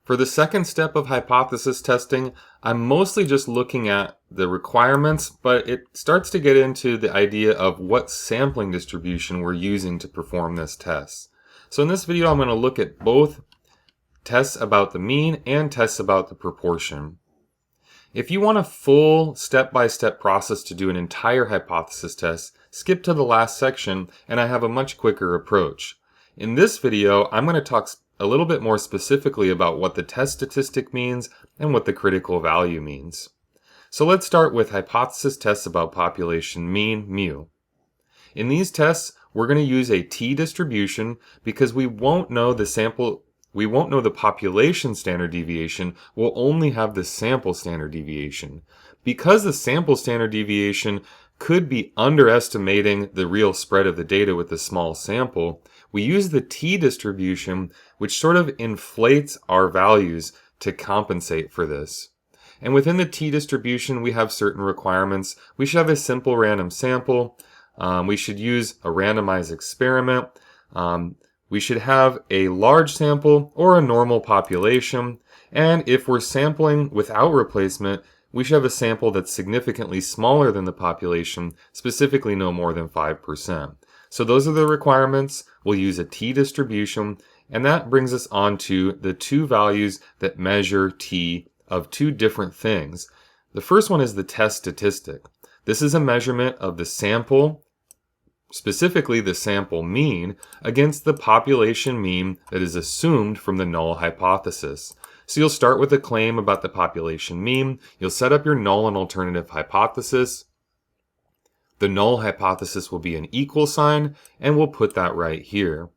For the second step of hypothesis testing, I'm mostly just looking at the requirements, but it starts to get into the idea of what sampling distribution we're using to perform this test. So in this video, I'm going to look at both tests about the mean and tests about the proportion. If you want a full step-by-step process to do an entire hypothesis test, skip to the last section and I have a much quicker approach. In this video, I'm going to talk a little bit more specifically about what the test statistic means and what the critical value means. So let's start with hypothesis tests about population mean, mu. In these tests, we're going to use a t-distribution because we won't know the population standard deviation, we'll only have the sample standard deviation. Because the sample standard deviation could be underestimating the real spread of the data with a small sample, we use the t-distribution, which sort of inflates our values to compensate for this. And within the t-distribution, we have certain requirements. We should have a simple random sample. We should use a randomized experiment. We should have a large sample or a normal population. And if we're sampling without replacement, we should have a sample that's significantly smaller than the population, specifically no more than 5%. So those are the requirements. We'll use a t-distribution, and that brings us on to the two values that measure t of two different things. The first one is the test statistic. This is a measurement of the sample, specifically the sample mean, against the population mean that is assumed from the null hypothesis. So you'll start with a claim about the population mean. You'll set up your null and alternative hypothesis. The null hypothesis will be an equal sign, and we'll put that right here.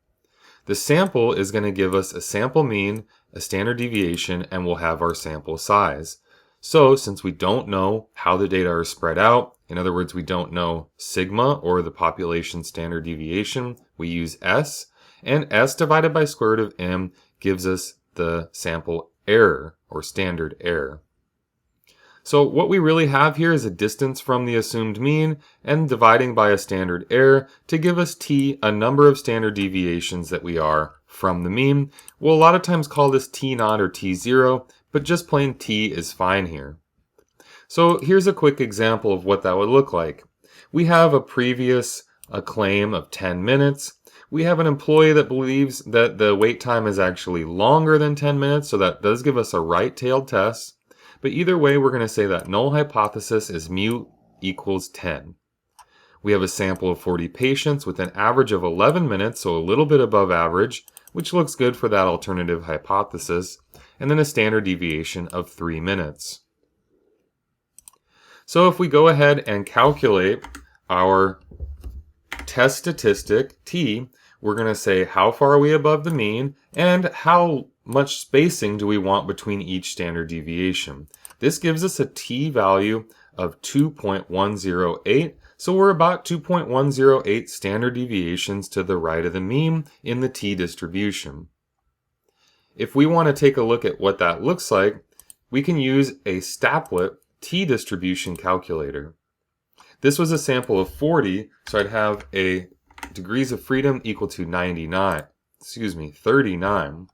The sample is going to give us a sample mean, a standard deviation, and we'll have our sample size. So since we don't know how the data are spread out, in other words, we don't know sigma or the population standard deviation, we use S, and S divided by square root of m gives us the sample error or standard error. So what we really have here is a distance from the assumed mean and dividing by a standard error to give us t, a number of standard deviations that we are from the mean. We'll a lot of times call this t0 or t0, but just plain t is fine here. So here's a quick example of what that would look like. We have a previous claim of 10 minutes. We have an employee that believes that the wait time is actually longer than 10 minutes, so that does give us a right-tailed test. But either way, we're going to say that null hypothesis is mu equals 10. We have a sample of 40 patients with an average of 11 minutes, so a little bit above average, which looks good for that alternative hypothesis, and then a standard deviation of 3 minutes. So if we go ahead and calculate our test statistic, t, we're going to say how far are we above the mean and how much spacing do we want between each standard deviation. This gives us a t value of 2.108, so we're about 2.108 standard deviations to the right of the mean in the t-distribution. If we want to take a look at what that looks like, we can use a Staplett t-distribution calculator. This was a sample of 40, so I'd have a degrees of freedom equal to 39.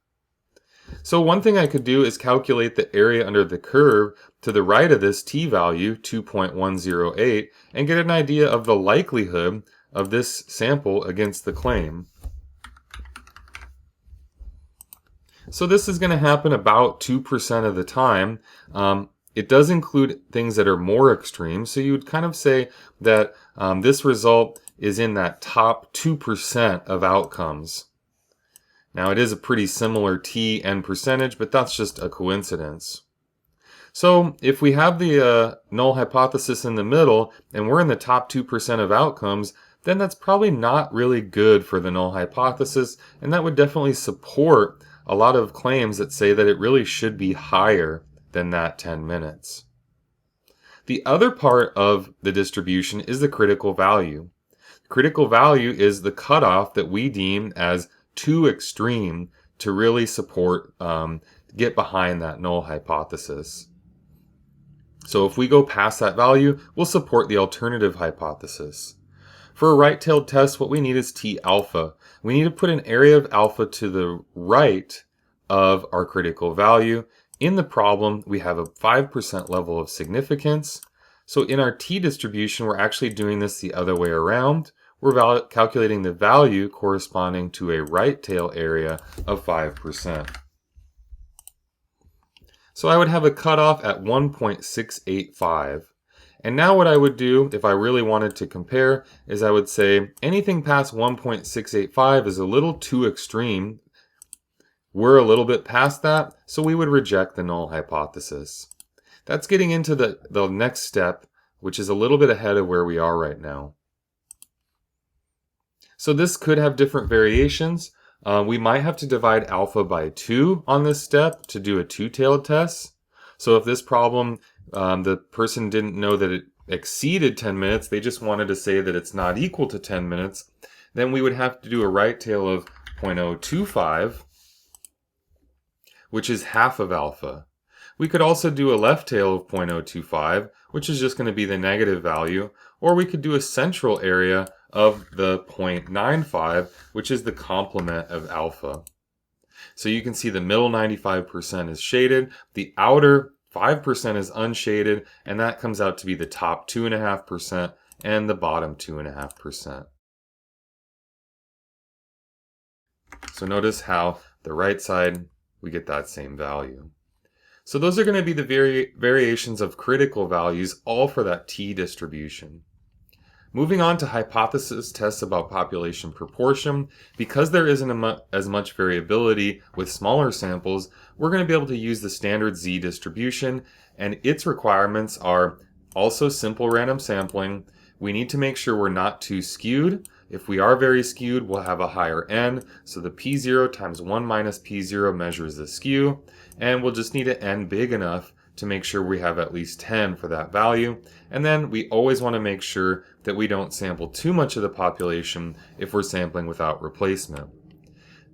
So one thing I could do is calculate the area under the curve to the right of this t value, 2.108, and get an idea of the likelihood of this sample against the claim. So this is going to happen about 2% of the time. It does include things that are more extreme, so you would kind of say that this result is in that top 2% of outcomes. Now it is a pretty similar t and percentage, but that's just a coincidence. So if we have the null hypothesis in the middle and we're in the top 2% of outcomes, then that's probably not really good for the null hypothesis, and that would definitely support a lot of claims that say that it really should be higher than that 10 minutes. The other part of the distribution is the critical value. Critical value is the cutoff that we deem as too extreme to really support, get behind that null hypothesis. So if we go past that value, we'll support the alternative hypothesis. For a right-tailed test, what we need is T alpha. We need to put an area of alpha to the right of our critical value. In the problem, we have a 5% level of significance. So in our t-distribution, we're actually doing this the other way around. We're calculating the value corresponding to a right tail area of 5%. So I would have a cutoff at 1.685. And now what I would do if I really wanted to compare is I would say anything past 1.685 is a little too extreme. We're a little bit past that, so we would reject the null hypothesis. That's getting into the next step, which is a little bit ahead of where we are right now. So this could have different variations. We might have to divide alpha by 2 on this step to do a two-tailed test. So if this problem, the person didn't know that it exceeded 10 minutes, they just wanted to say that it's not equal to 10 minutes, then we would have to do a right tail of 0.025, which is half of alpha. We could also do a left tail of 0.025, which is just going to be the negative value, or we could do a central area of the 0.95, which is the complement of alpha. So you can see the middle 95% is shaded, the outer 5% is unshaded, and that comes out to be the top 2.5% and the bottom 2.5%. So notice how the right side, we get that same value. So those are going to be the variations of critical values, all for that t-distribution. Moving on to hypothesis tests about population proportion, because there isn't as much variability with smaller samples, we're going to be able to use the standard z-distribution, and its requirements are also simple random sampling. We need to make sure we're not too skewed. If we are very skewed, we'll have a higher n, so the p0 times 1 minus p0 measures the skew, and we'll just need an n big enough to make sure we have at least 10 for that value. And then we always want to make sure that we don't sample too much of the population if we're sampling without replacement.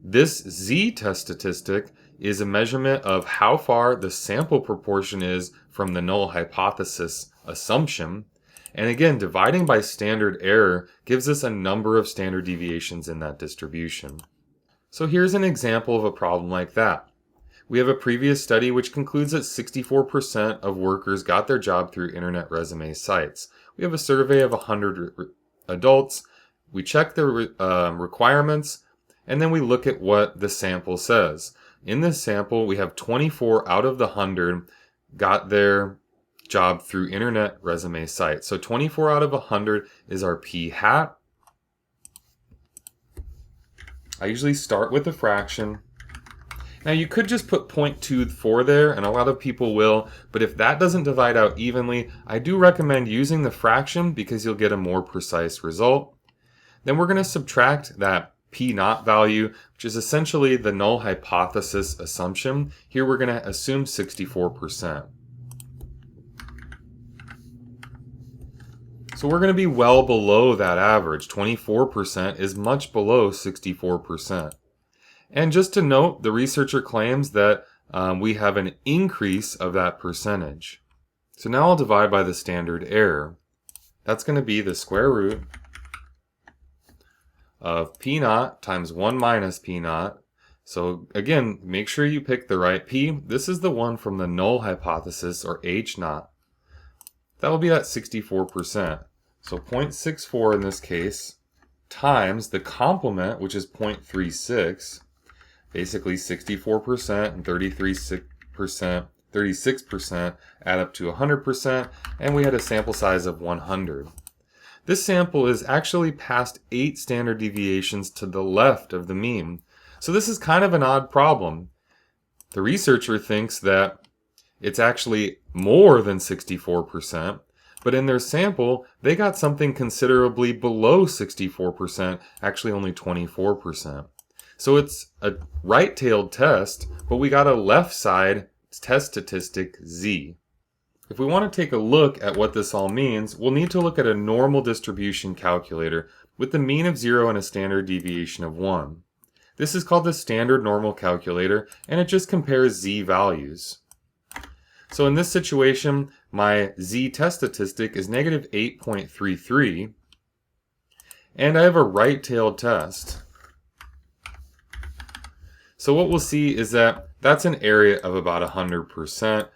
This z-test statistic is a measurement of how far the sample proportion is from the null hypothesis assumption. And again, dividing by standard error gives us a number of standard deviations in that distribution. So here's an example of a problem like that. We have a previous study which concludes that 64% of workers got their job through internet resume sites. We have a survey of 100 adults. We check the requirements, and then we look at what the sample says. In this sample, we have 24 out of the 100 got their job through internet resume sites. So 24 out of 100 is our p-hat. I usually start with a fraction. Now you could just put 0.24 there, and a lot of people will, but if that doesn't divide out evenly, I do recommend using the fraction because you'll get a more precise result. Then we're going to subtract that p-naught value, which is essentially the null hypothesis assumption. Here we're going to assume 64%. So we're going to be well below that average. 24% is much below 64%. And just to note, the researcher claims that we have an increase of that percentage. So now I'll divide by the standard error. That's going to be the square root of p-naught times 1 minus p-naught. So again, make sure you pick the right p. This is the one from the null hypothesis, or h-naught. That will be that 64%. So 0.64 in this case, times the complement, which is 0.36, basically 64% and 36% add up to 100%, and we had a sample size of 100. This sample is actually past 8 standard deviations to the left of the mean. So this is kind of an odd problem. The researcher thinks that it's actually more than 64%, but in their sample, they got something considerably below 64%, actually only 24%. So it's a right-tailed test, but we got a left side test statistic z. If we want to take a look at what this all means, we'll need to look at a normal distribution calculator with the mean of 0 and a standard deviation of 1. This is called the standard normal calculator, and it just compares z values. So in this situation, my z-test statistic is negative 8.33, and I have a right-tailed test. So what we'll see is that that's an area of about 100%,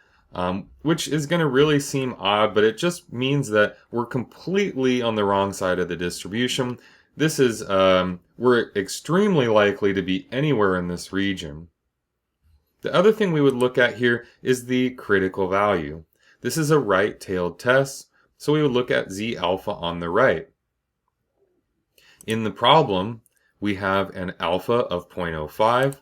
which is going to really seem odd, but it just means that we're completely on the wrong side of the distribution. This is, we're extremely likely to be anywhere in this region. The other thing we would look at here is the critical value. This is a right-tailed test, so we would look at Z alpha on the right. In the problem, we have an alpha of 0.05.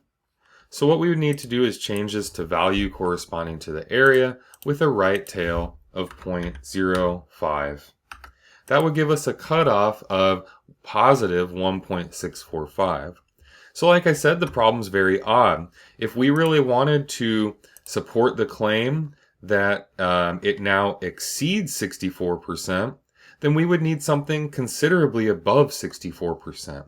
So what we would need to do is change this to value corresponding to the area with a right tail of 0.05. That would give us a cutoff of positive 1.645. So like I said, the problem's very odd. If we really wanted to support the claim that it now exceeds 64%, then we would need something considerably above 64%.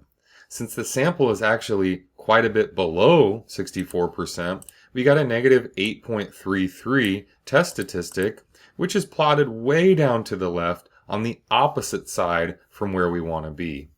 Since the sample is actually quite a bit below 64%, we got a negative 8.33 test statistic, which is plotted way down to the left on the opposite side from where we want to be.